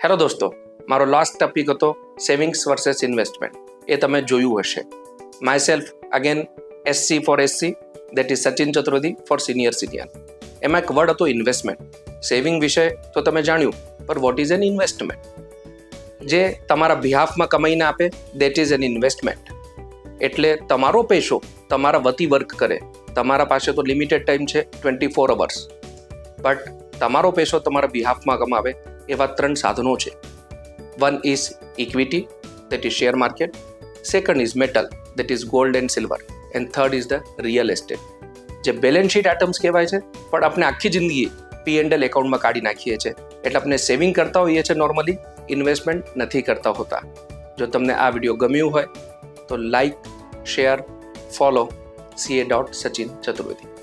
Hello દોસ્તો, મારો last topic હતો સેવિંગ્સ વર્સેસ ઇન્વેસ્ટમેન્ટ. એ તમે જોયું હશે. Myself again SC for SC, that is Sachin Chaturvedi for senior citizen. એમાં એક વર્ડ હતો ઇન્વેસ્ટમેન્ટ. સેવિંગ વિશે તો તમે જાણ્યું, પણ વોટ ઇઝ એન ઇન્વેસ્ટમેન્ટ? જે તમારા બિહાફમાં કમાઈને આપે, દેટ ઇઝ એન ઇન્વેસ્ટમેન્ટ. એટલે તમારો પૈસો તમારા વતી વર્ક કરે. તમારા પાસે તો લિમિટેડ ટાઈમ છે, 24 અવર્સ, બટ તમારો પૈસો તમારા બિહાફમાં કમાવે એવા 3 સાધનો છે. One is equity, that is share market. Second is metal, that is gold and silver. And third is the real estate. જે બેલેન્સ શીટ આઇટમ્સ કહેવાય છે, પણ આપણે આખી જિંદગી P&L એકાઉન્ટમાં કાઢી નાખીએ છીએ. એટલે આપણે સેવિંગ કરતા હોઈએ છીએ નોર્મલી, ઇન્વેસ્ટમેન્ટ નથી કરતા હોતા. જો તમને આ વિડીયો ગમ્યું હોય તો like, share, follow CA.Sachin Chaturvedi.